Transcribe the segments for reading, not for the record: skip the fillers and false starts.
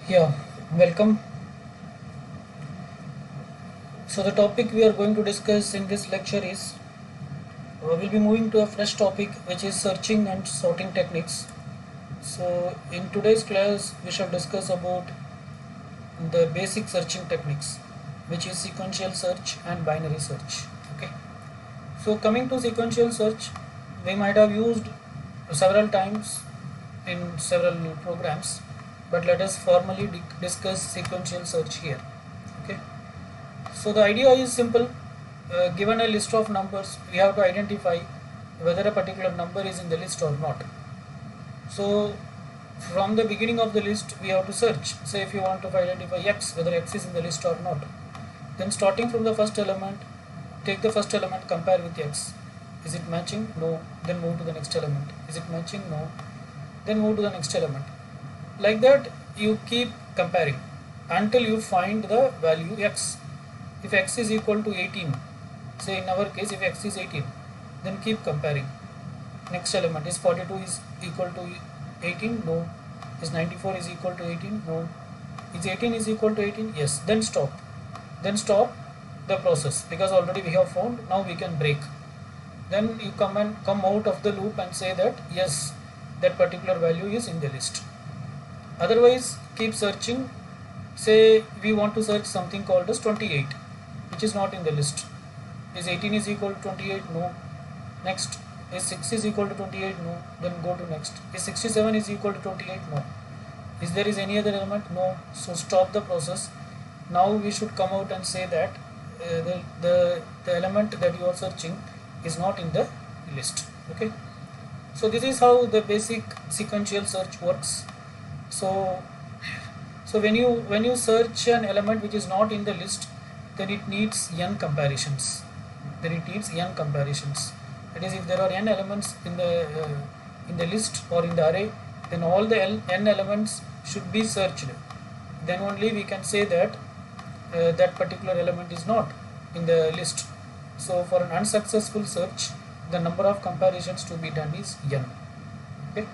Yeah, welcome. So the topic we are going to discuss in this lecture is we'll be moving to a fresh topic which is searching and sorting techniques. So in today's class we shall discuss about the basic searching techniques which is sequential search and binary search. Okay. So coming to sequential search, we might have used several times in several programs, but let us formally discuss sequential search here. Okay. So the idea is simple. Given a list of numbers, we have to identify whether a particular number is in the list or not. So from the beginning of the list, we have to search. Say if you want to identify x, whether x is in the list or not. Then starting from the first element, take the first element, compare with x. Is it matching? No. Then move to the next element. Is it matching? No. Then move to the next element. Like that, you keep comparing until you find the value x. If x is equal to 18, say in our case if x is 18, then keep comparing. Next element is 42 is equal to 18, no. Is 94 is equal to 18, no. Is 18 is equal to 18, yes. Then stop. Then stop the process because already we have found. Now we can break. Then you come out of the loop and say that yes, that particular value is in the list. Otherwise, keep searching. Say we want to search something called as 28, which is not in the list. Is 18 is equal to 28? No. Next. Is 6 is equal to 28? No. Then go to next. Is 67 is equal to 28? No. Is there is any other element? No. So stop the process. Now we should come out and say that the element that you are searching is not in the list. Okay. So this is how the basic sequential search works. So when you search an element which is not in the list, then it needs n comparisons. That is, if there are n elements in the list or in the array, then all the n elements should be searched. Then only we can say that that particular element is not in the list. So for an unsuccessful search, the number of comparisons to be done is n. Okay.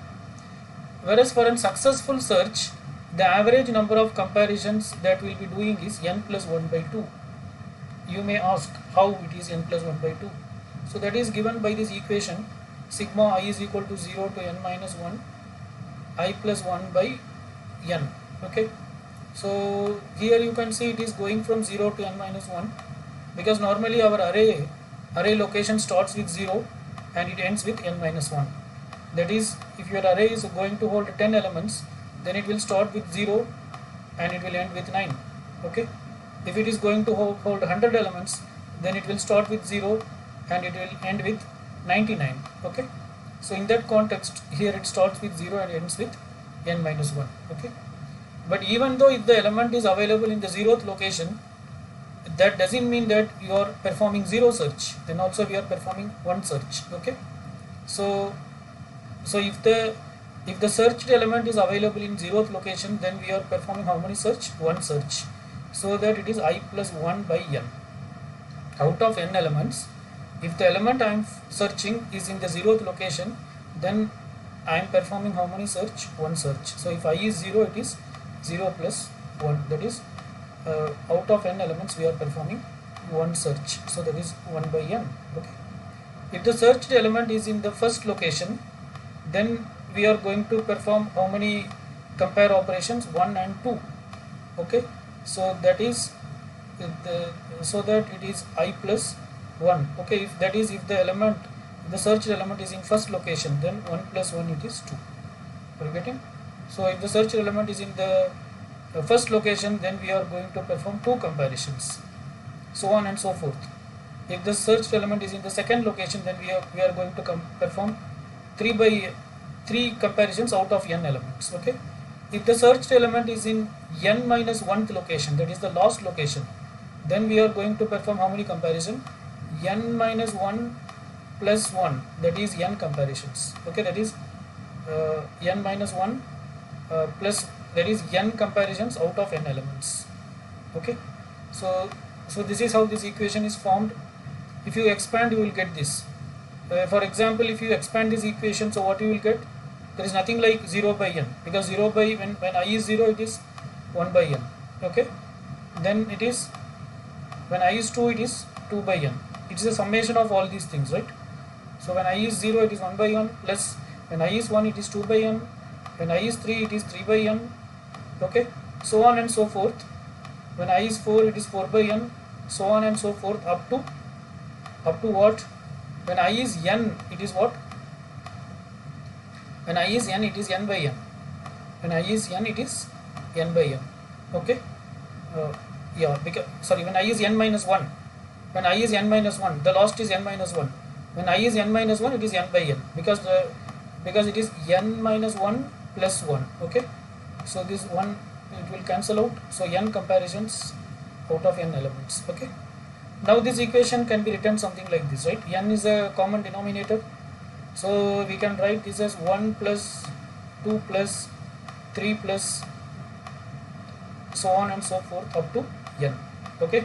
Whereas for a successful search, the average number of comparisons that we will be doing is n plus 1 by 2. You may ask how it is n plus 1 by 2. So that is given by this equation, sigma I is equal to 0 to n minus 1, I plus 1 by n. Okay. So here you can see it is going from 0 to n minus 1 because normally our array location starts with 0 and it ends with n minus 1. That is, if your array is going to hold 10 elements, then it will start with 0 and it will end with 9. Okay. If it is going to hold 100 elements, then it will start with 0 and it will end with 99. Okay. So in that context, here it starts with 0 and ends with n minus 1. Okay. But even though if the element is available in the 0th location, that doesn't mean that you are performing 0 search. Then also we are performing 1 search. Okay. So if the searched element is available in 0th location, then we are performing how many search? 1 search. So that it is I plus 1 by n. Out of n elements, if the element I am searching is in the 0th location, then I am performing how many search? 1 search. So if I is 0, it is 0 plus 1. That is, out of n elements, we are performing 1 search. So that is 1 by n. Okay. If the searched element is in the first location, then we are going to perform how many compare operations? 1 and 2. Okay. So that is so that it is I plus 1. Okay. If that is, if the searched element is in first location, then 1 plus 1 it is 2. Are you getting? So if the searched element is in the first location, then we are going to perform 2 comparisons, so on and so forth. If the searched element is in the second location, then we are going to perform 3 comparisons out of n elements. Okay. If the searched element is in n minus 1th location, that is the last location, then we are going to perform how many comparison? N minus 1 plus 1, that is n comparisons. Okay. That is n minus 1 plus, that is n comparisons out of n elements. Okay. So this is how this equation is formed. If you expand, you will get this. For example, if you expand this equation, so what you will get? There is nothing like 0 by n, because 0 by, when I is 0, it is 1 by n. Okay, then it is, when I is 2 it is 2 by n. It is a summation of all these things, right? So when I is 0 it is 1 by n, plus when I is 1 it is 2 by n, when I is 3 it is 3 by n. Okay, so on and so forth. When I is 4 it is 4 by n, so on and so forth up to what? When I is n it is what? When I is n it is n by n. When I is n it is n by n. Okay, yeah, because sorry, when I is n minus 1, when I is n minus 1, the last is n minus 1. When I is n minus 1 it is n by n, because it is n minus 1 plus 1. Okay, so this 1 it will cancel out, so n comparisons out of n elements. Okay, now this equation can be written something like this, right? N is a common denominator, so we can write this as 1 plus 2 plus 3 plus so on and so forth up to n. Okay,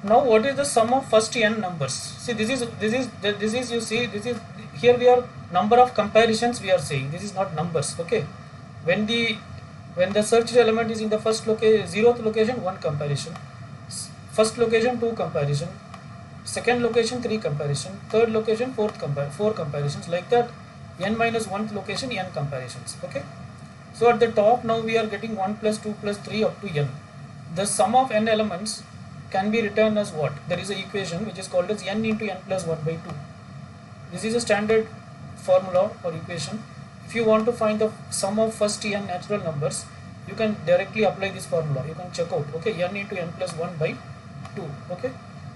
now what is the sum of first n numbers? See, this is you see, this is, here we are number of comparisons we are saying, this is not numbers. Okay, when the searched element is in the first location, 0th location, 1 comparison, first location 2 comparison, second location 3 comparison, third location 4 comparisons, like that. N minus 1th location n comparisons. Okay, so at the top now we are getting 1 plus 2 plus 3 up to n. The sum of n elements can be written as what? There is an equation which is called as n into n plus 1 by 2. This is a standard formula or equation. If you want to find the sum of first n natural numbers, you can directly apply this formula. You can check out. Okay, n into n plus 1 by 2. Okay,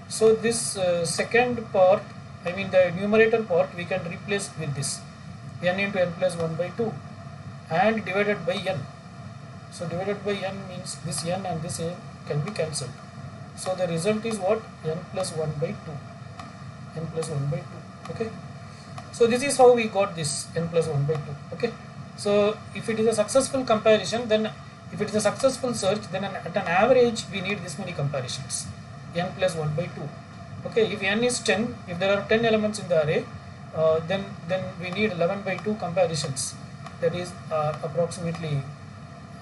so this second part, I mean the numerator part, we can replace with this n into n plus 1 by 2 and divided by n. So divided by n means this n and this n can be cancelled. So the result is what? N plus 1 by 2. N plus 1 by 2. Okay, so this is how we got this n plus 1 by 2. Okay, so if it is a successful comparison, then if it is a successful search, then at an average we need this many comparisons, n plus 1 by 2. Okay, if n is 10, if there are 10 elements in the array, then we need 11 by 2 comparisons, that is approximately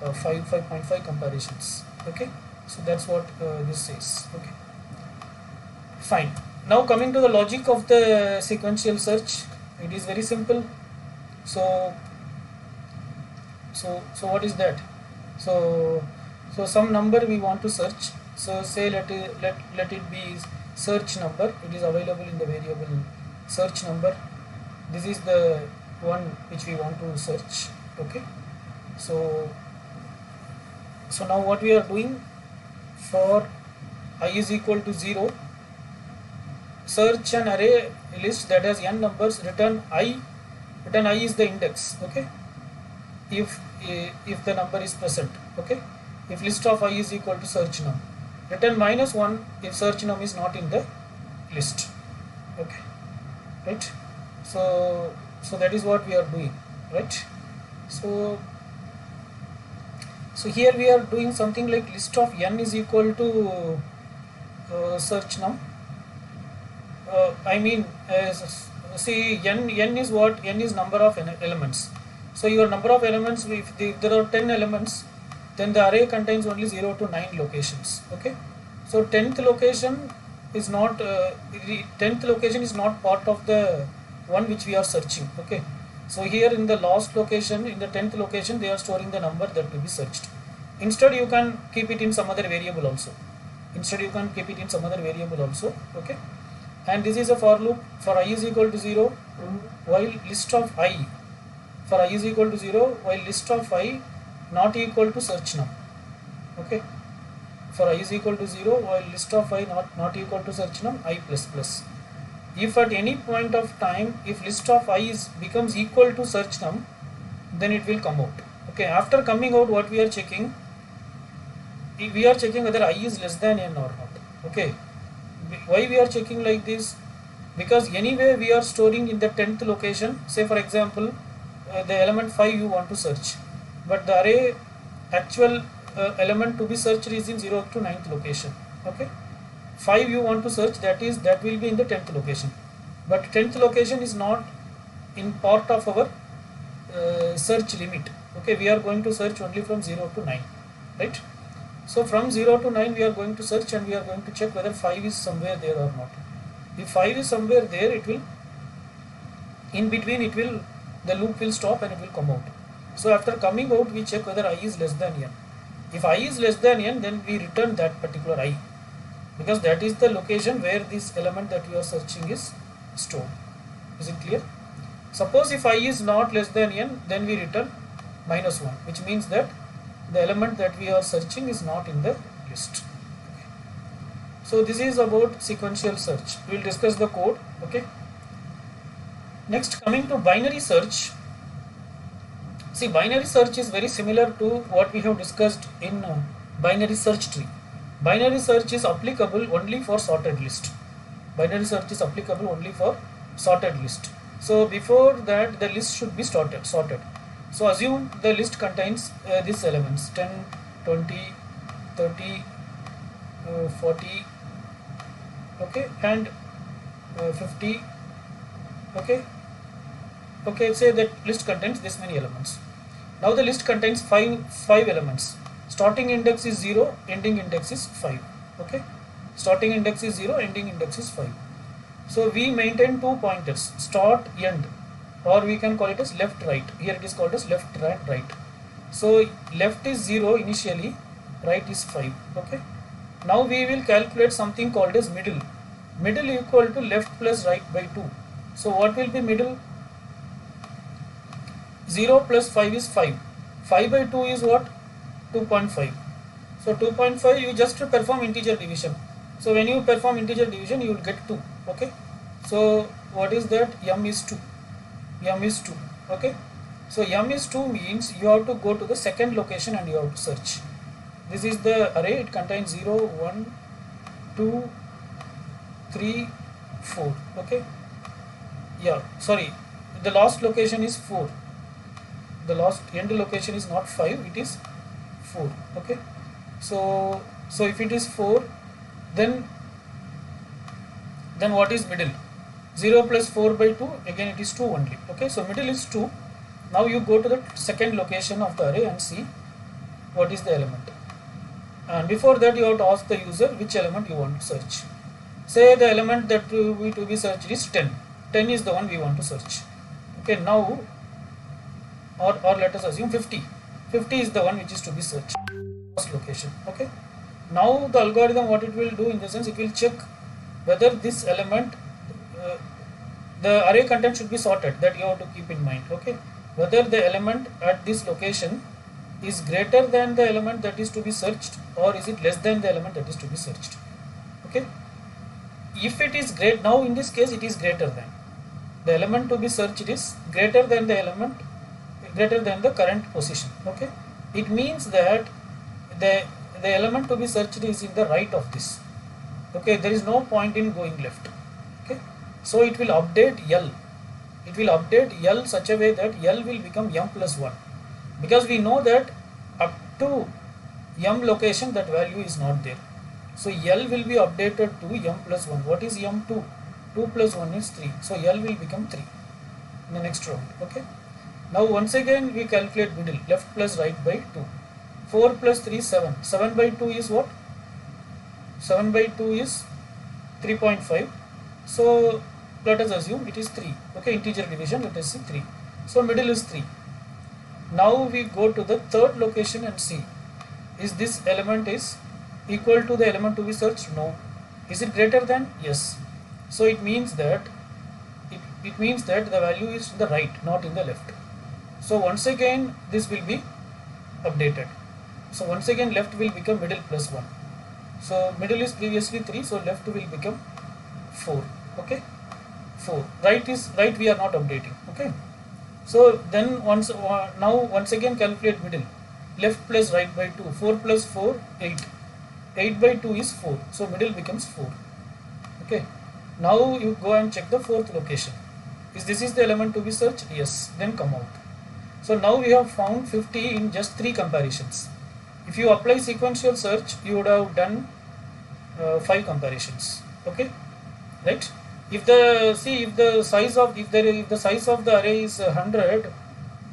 5.5 comparisons. Okay, so that's what this says. Okay, fine. Now coming to the logic of the sequential search, it is very simple. So what is that? So some number we want to search. So say let it be search number. It is available in the variable search number. This is the one which we want to search. Okay, so now what we are doing, for I is equal to 0, search an array list that has n numbers, return I is the index. Okay, if the number is present. Okay, if list of I is equal to search num, return minus 1 if search num is not in the list. Okay, right? So that is what we are doing, right? So here we are doing something like list of n is equal to search num. I mean, see, n is what? N is number of elements. So your number of elements, if there are 10 elements, then the array contains only 0 to 9 locations. Okay, so 10th location is not part of the one which we are searching. Okay, so here in the last location, in the 10th location, they are storing the number that will be searched. Instead you can keep it in some other variable also. Okay, and this is a for loop for I is equal to 0 while list of I, for I is equal to 0 while list of I not equal to search num. Okay, for I is equal to 0 while list of I not equal to search num, I plus plus. If at any point of time, if list of I becomes equal to search num, then it will come out. Okay, after coming out, what we are checking? We are checking whether I is less than n or not. Okay, why we are checking like this? Because anyway we are storing in the 10th location. Say for example, the element 5 you want to search, but the array actual element to be searched is in 0 to 9th location. Okay, 5 you want to search, that will be in the 10th location, but 10th location is not in part of our search limit. Okay, we are going to search only from 0 to 9, right? So from 0 to 9 we are going to search, and we are going to check whether 5 is somewhere there or not. If 5 is somewhere there, it will, in between it will, the loop will stop and it will come out. So after coming out, we check whether I is less than n. If I is less than n, then we return that particular I, because that is the location where this element that we are searching is stored. Is it clear? Suppose if I is not less than n, then we return -1, which means that the element that we are searching is not in the list. Okay. So this is about sequential search. We will discuss the code. Okay. Next, coming to binary search. See, binary search is very similar to what we have discussed in binary search tree. Binary search is applicable only for sorted list. Binary search is applicable only for sorted list. So before that, the list should be sorted. So assume the list contains these elements 10, 20, 30, 40, okay, and 50, okay. Okay, say that list contains this many elements. Now the list contains five elements. Starting index is 0, ending index is 5. Okay, starting index is 0, ending index is 5. So we maintain 2 pointers, start, end, or we can call it as left, right. Here it is called as left, right. So left is 0 initially, right is 5. Okay. Now we will calculate something called as middle. Middle equal to left plus right by 2. So what will be middle? 0 plus 5 is 5. 5 by 2 is what? 2.5. So 2.5, you just perform integer division. So when you perform integer division, you will get 2. Okay. So what is that? M is 2. M is 2. Okay. So M is 2 means you have to go to the second location and you have to search. This is the array. It contains 0, 1, 2, 3, 4. Okay. Yeah. Sorry. The last location is 4. The last end location is not 5, it is 4. Okay. So if it is 4, then what is middle? 0 plus 4 by 2, again it is 2 only. Okay. So middle is 2. Now you go to the second location of the array and see what is the element. And before that, you have to ask the user which element you want to search. Say the element that to be searched is 10. 10 is the one we want to search. Okay. Now, or let us assume 50. 50 is the one which is to be searched. First location. Okay. Now the algorithm, what it will do, in the sense, it will check whether this element, the array content should be sorted. That you have to keep in mind. Okay. Whether the element at this location is greater than the element that is to be searched, or is it less than the element that is to be searched. Okay. If it is great, now in this case it is greater than. The element to be searched is greater than the element, greater than the current position. Okay. It means that the element to be searched is in the right of this. Okay. There is no point in going left. Okay. So it will update L. It will update L such a way that L will become M plus 1. Because we know that up to M location that value is not there. So L will be updated to M plus 1. What is M? 2. 2 plus 1 is 3. So L will become 3 in the next round. Okay. Now once again we calculate middle, left plus right by 2. 4 plus 3 is 7. 7 by 2 is what? 7 by 2 is 3.5. So let us assume it is 3. Okay, integer division, let us see 3. So middle is 3. Now we go to the third location and see, is this element is equal to the element to be searched? No. Is it greater than? Yes. So it means that it means that the value is in the right, not in the left. So once again this will be updated. So once again left will become middle plus 1. So middle is previously 3, so left will become 4. Okay. 4. Right is right, we are not updating. Okay. So then now once again calculate middle, left plus right by 2. 4 plus 4, 8. 8 by 2 is 4. So middle becomes 4. Okay. Now you go and check the fourth location. Is this is the element to be searched? Yes. Then come out. So now we have found 50 in just 3 comparisons. If you apply sequential search, you would have done 5 comparisons. Okay. Right. If the size of the array is 100,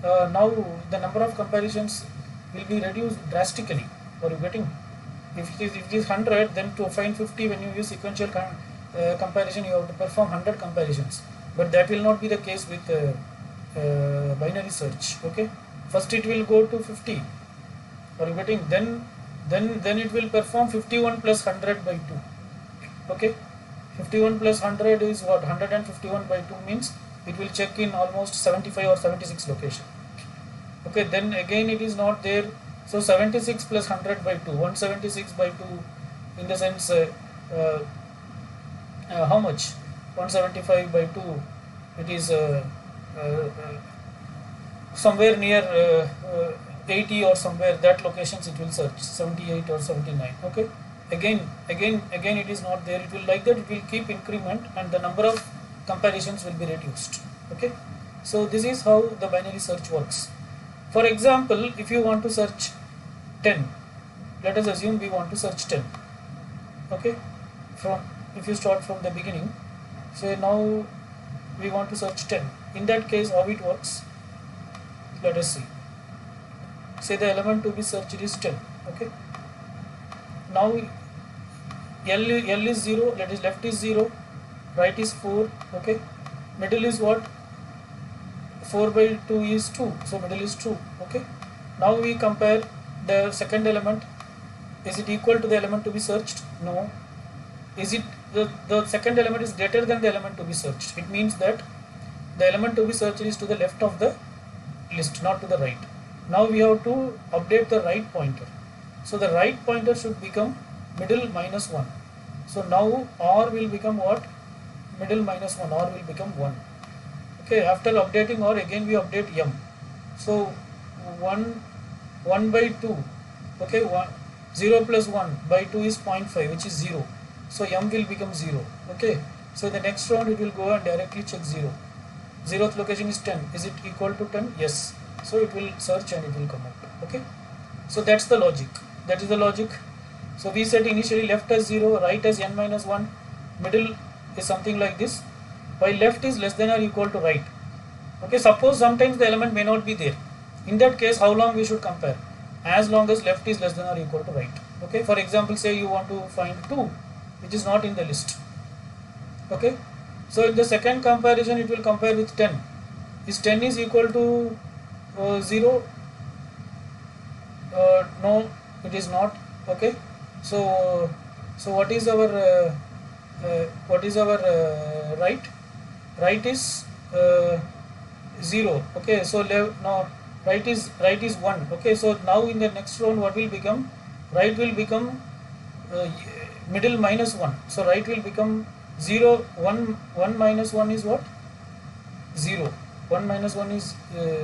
now the number of comparisons will be reduced drastically. Are you getting? If it is 100, then to find 50, when you use sequential comparison, you have to perform 100 comparisons. But that will not be the case with binary search. Okay, first it will go to 50. Are you getting? Then it will perform 51 plus 100 by 2. Okay, 51 plus 100 is what? 151 by 2 means it will check in almost 75 or 76 location. Okay, then again it is not there. So 76 plus 100 by 2, 176 by 2, in the sense how much? 175 by 2, it is somewhere near 80 or somewhere, that locations it will search, 78 or 79. Okay, again it is not there. It will like that, it will keep increment and the number of comparisons will be reduced. Okay, so this is how the binary search works. For example, if you want to search 10, let us assume we want to search 10. Okay, if you start from the beginning, say now we want to search 10. In that case, how it works, let us see. Say the element to be searched is 10. Okay, now L is 0, that is left is 0, right is 4. Okay, middle is what? 4 by 2 is 2, so middle is 2. Okay, now we compare the second element. Is it equal to the element to be searched? No. Is it the second element is greater than the element to be searched? It means that the element to be searched is to the left of the list, not to the right. Now we have to update the right pointer. So the right pointer should become middle minus 1. So now R will become what? Middle minus 1, R will become 1. Okay, after updating R, again we update M. So 1 by 2. Okay, 0 plus 1 by 2 is 0.5, which is 0. So M will become 0. Okay, so the next round it will go and directly check 0. 0th location is 10. Is it equal to 10? Yes. So it will search and it will come out. Okay, so that's the logic. That is the logic. So we set initially left as 0, right as n minus 1, middle is something like this, while left is less than or equal to right. Okay, suppose sometimes the element may not be there. In that case, how long we should compare? As long as left is less than or equal to right. Okay, for example, say you want to find 2, which is not in the list. Okay, so in the second comparison, it will compare with 10. Is 10 is equal to 0? No, it is not. Okay, so what is our right? Right is 0. Okay, so now right is 1. Okay, so now in the next round, what will become? Right will become middle minus 1. So right will become 0. 1 minus 1 is what? 0. 1 minus 1 is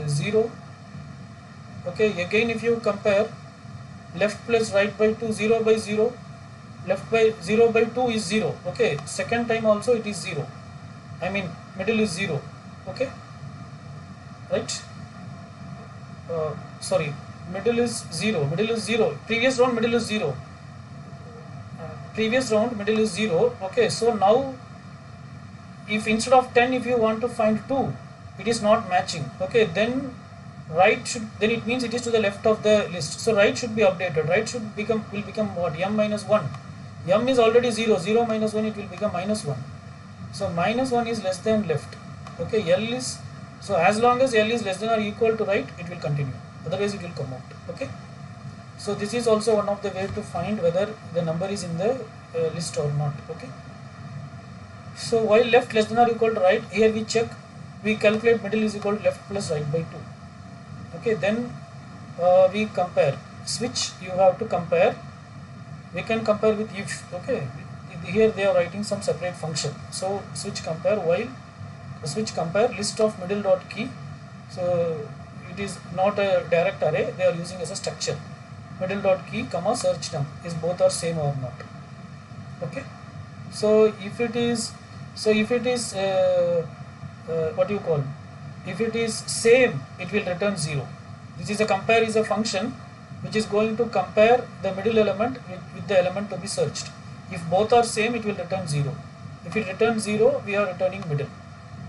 0. Okay, again if you compare left plus right by 2, 0 by 0, left by 0 by 2 is 0. Okay, second time also it is 0. I mean middle is 0. Okay, right? Sorry, middle is 0. Middle is 0. Previous round middle is 0. Previous round middle is 0. Okay, so now if instead of 10, if you want to find 2, it is not matching. Okay, then right should, then it means it is to the left of the list. So right should be updated. Right should become, will become what? M minus 1. M is already 0. 0 minus 1, it will become minus 1. So minus 1 is less than left. Okay, L is, so as long as L is less than or equal to right, it will continue. Otherwise it will come out. Okay, so this is also one of the way to find whether the number is in the list or not. Okay, so while left less than or equal to right, here we check, we calculate middle is equal to left plus right by 2. Okay, then we compare. Switch, you have to compare. We can compare with if. Okay, here they are writing some separate function. So switch compare, while switch compare list of middle dot key. So it is not a direct array, they are using as a structure. Middle dot key comma search num, is both are same or not. Okay, so if it is, what do you call, if it is same, it will return 0. This is a compare is a function which is going to compare the middle element with the element to be searched. If both are same, it will return 0. If it returns 0, we are returning middle.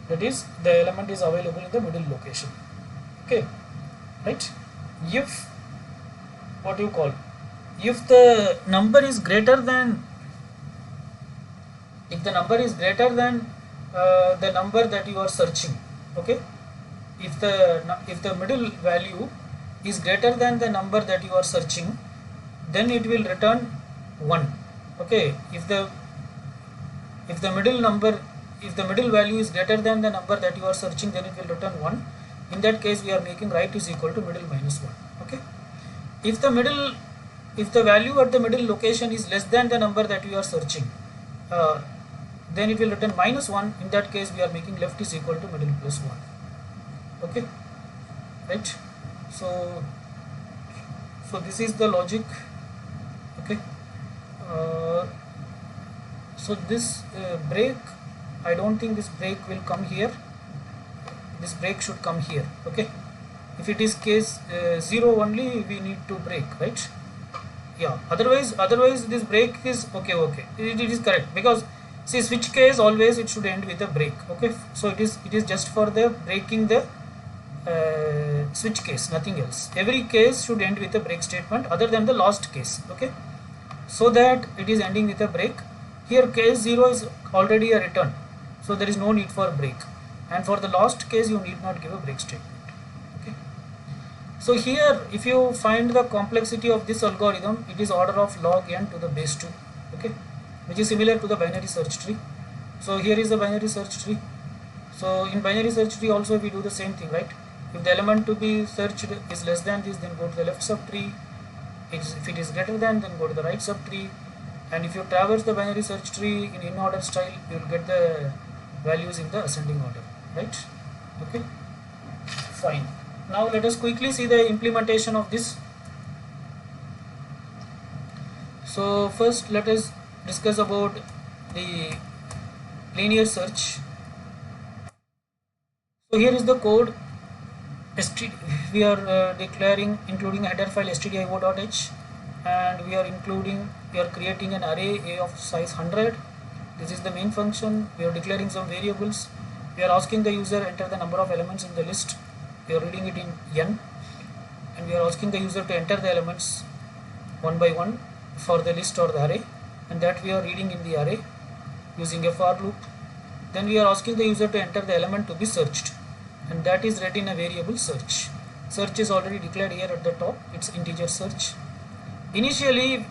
That is, the element is available in the middle location. Okay, right? If what you call, if the number is greater than, if the number is greater than the number that you are searching, okay, if the middle value is greater than the number that you are searching, then it will return 1. Okay, if the middle number, if the middle value is greater than the number that you are searching, then it will return 1. In that case we are making right is equal to middle minus 1. Okay, if the middle, if the value at the middle location is less than the number that you are searching, uh, then it will return minus 1. In that case we are making left is equal to middle plus 1. Okay, right? So this is the logic. Okay, so this break, I don't think this break will come here. This break should come here. Okay, if it is case 0 only, we need to break, right? Yeah, otherwise this break is okay, it is correct, because see, switch case always it should end with a break. Okay, so it is just for the breaking the switch case, nothing else. Every case should end with a break statement other than the last case. Okay, so that it is ending with a break. Here case 0 is already a return, so there is no need for break, and for the last case you need not give a break statement. Okay, so here if you find the complexity of this algorithm, it is order of log n to the base 2. Okay, which is similar to the binary search tree. So here is the binary search tree. So in binary search tree also we do the same thing, right? If the element to be searched is less than this, then go to the left subtree. If it is greater than, then go to the right subtree. And if you traverse the binary search tree in order style, you will get the values in the ascending order, right? Okay, fine. Now let us quickly see the implementation of this. So first let us discuss about the linear search. So here is the code. We are declaring, including a header file stdio.h, and we are creating an array A of size 100. This is the main function. We are declaring some variables. We are asking the user enter the number of elements in the list. We are reading it in n, and we are asking the user to enter the elements one by one for the list or the array, and that we are reading in the array using a for loop. Then we are asking the user to enter the element to be searched, and that is read in a variable search. Search is already declared here at the top. It's integer search. Initially,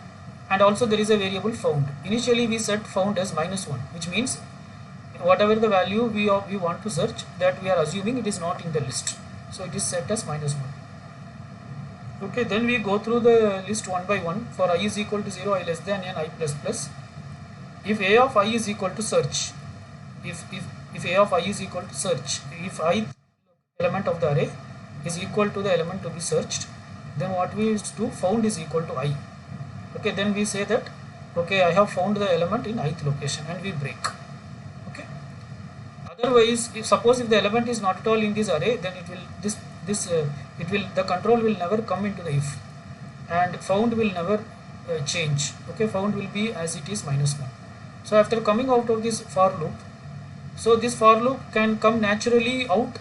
and also there is a variable found. Initially we set found as -1, which means whatever the value we want to search, that we are assuming it is not in the list, so it is set as -1. Okay, then we go through the list one by one. For I is equal to 0, I less than n, I plus plus. If a of I is equal to search, if a of I is equal to search, if I element of the array is equal to the element to be searched, then what we do, found is equal to I. Okay, then we say that okay, I have found the element in ith location, and we break. Okay, otherwise if suppose if the element is not at all in this array, then it will the control will never come into the if, and found will never change. Okay, found will be as it is -1. So after coming out of this for loop, so this for loop can come naturally out.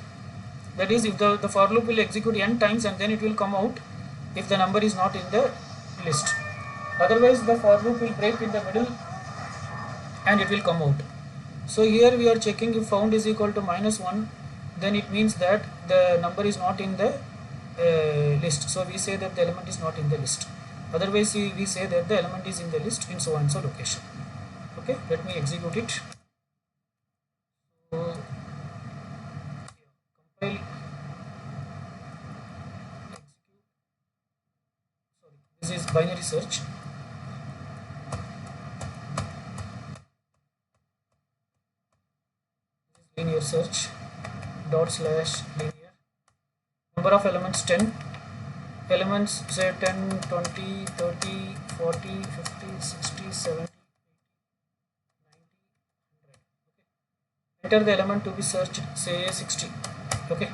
That is, if the for loop will execute n times, and then it will come out if the number is not in the list. Otherwise the for loop will break in the middle and it will come out. So here we are checking if found is equal to -1, then it means that the number is not in the list. So we say that the element is not in the list. Otherwise we say that the element is in the list in so and so location. Okay, let me execute it. So compile, this is binary search. Linear search / linear. Number of elements 10. Elements say 10, 20, 30, 40, 50, 60, 70, 80, 90, 100. Okay. Enter the element to be searched, say 60. Okay,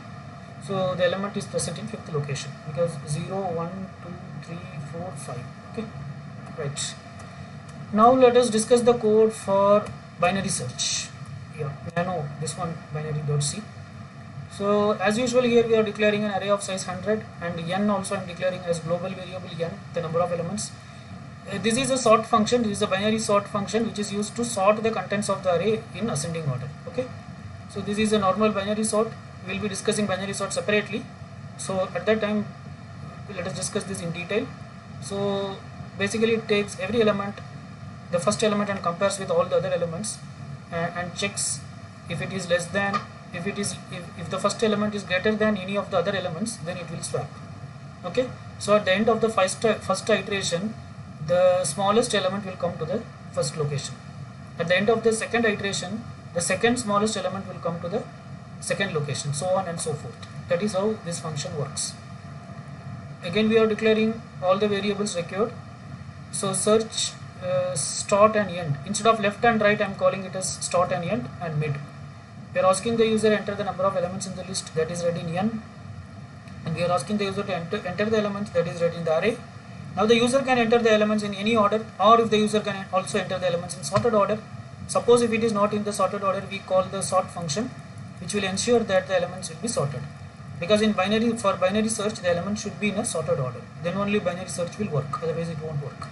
so the element is present in 5th location, because 0, 1, 2, 3, 4, 5. Okay, right. Now let us discuss the code for binary search. Yeah, nano, this one binary.c. So as usual, here we are declaring an array of size 100, and n also I am declaring as global variable n, the number of elements. This is a sort function. This is a binary sort function which is used to sort the contents of the array in ascending order. Okay, so this is a normal binary sort. We will be discussing binary sort separately, so at that time let us discuss this in detail. So basically it takes every element, the first element, and compares with all the other elements, and checks if it is less than, if the first element is greater than any of the other elements, then it will swap. Okay, so at the end of the first iteration, the smallest element will come to the first location. At the end of the second iteration, the second smallest element will come to the second location, so on and so forth. That is how this function works. Again, we are declaring all the variables required. So search, start and end. Instead of left and right, I am calling it as start and end and mid. We are asking the user enter the number of elements in the list, that is read in n, and we are asking the user to enter the elements, that is read in the array. Now the user can enter the elements in any order, or if the user can also enter the elements in sorted order. Suppose if it is not in the sorted order, we call the sort function, which will ensure that the elements will be sorted. Because in for binary search, the elements should be in a sorted order. Then only binary search will work, otherwise it won't work.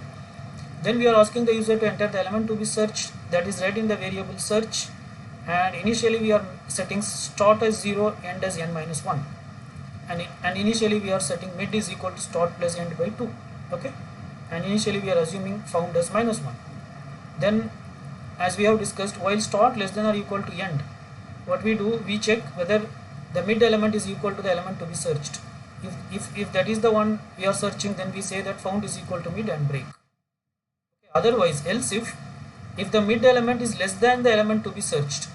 Then we are asking the user to enter the element to be searched, that is read in the variable search, and initially we are setting start as 0, end as n minus 1, and initially we are setting mid is equal to start plus end by 2. Okay, and initially we are assuming found as minus 1. Then, as we have discussed, while start less than or equal to end, what we do, we check whether the mid element is equal to the element to be searched. If that is the one we are searching, then we say that found is equal to mid and break. Okay. Otherwise, else if the mid element is less than the element to be searched,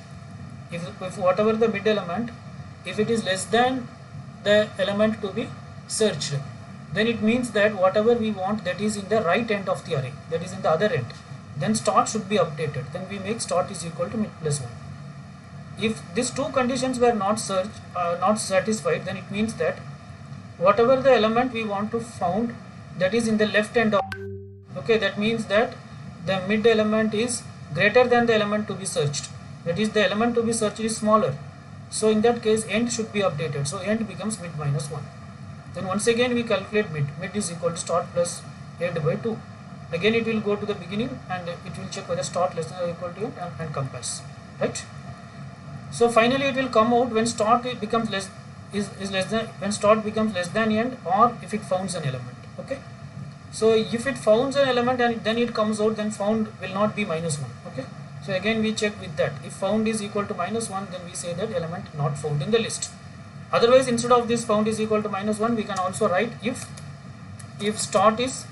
if whatever the mid element, if it is less than the element to be searched, then it means that whatever we want, that is in the right end of the array, that is in the other end, then start should be updated. Then we make start is equal to mid plus 1. If these two conditions were not satisfied, then it means that whatever the element we want to found, that is in the left end of, okay, that means that the mid element is greater than the element to be searched, that is the element to be searched is smaller. So in that case end should be updated, so end becomes mid minus 1. Then once again we calculate mid is equal to start plus end by 2. Again it will go to the beginning and it will check whether start less than or equal to end and compares, right? So finally it will come out when start becomes less than, when start becomes less than end, or if it founds an element. Okay, so if it founds an element and then it comes out, then found will not be minus 1. Okay, so again we check with that. If found is equal to minus 1, then we say that element not found in the list. Otherwise, instead of this found is equal to minus 1, we can also write if start is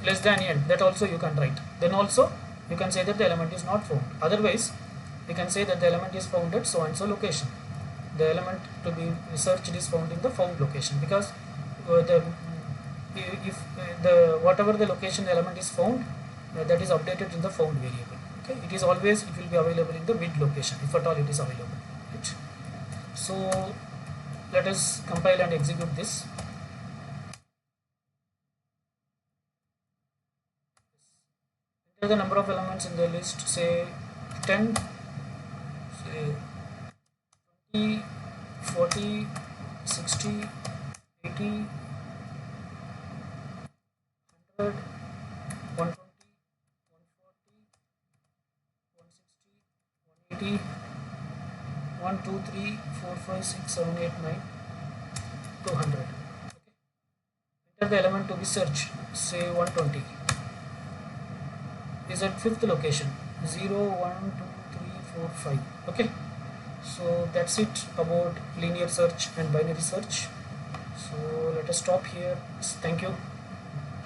less than end, that also you can write. Then also you can say that the element is not found. Otherwise, we can say that the element is found at so and so location. The element to be searched is found in the found location, because whatever the location the element is found, that is updated in the found variable. Okay, it is always, it will be available in the mid location if at all it is available. Right? So let us compile and execute this. Enter the number of elements in the list, say 10, say 20, 40, 60, 80, 100, 120, 140, 160, 180, 1, 2, 3, 4, 5, 6, 7, 8, 9, 200. Okay. Enter the element to be searched, say 120. Is at fifth location, 0, 1, 2, 3, 4, 5. Okay, so that's it about linear search and binary search. So let us stop here. Thank you.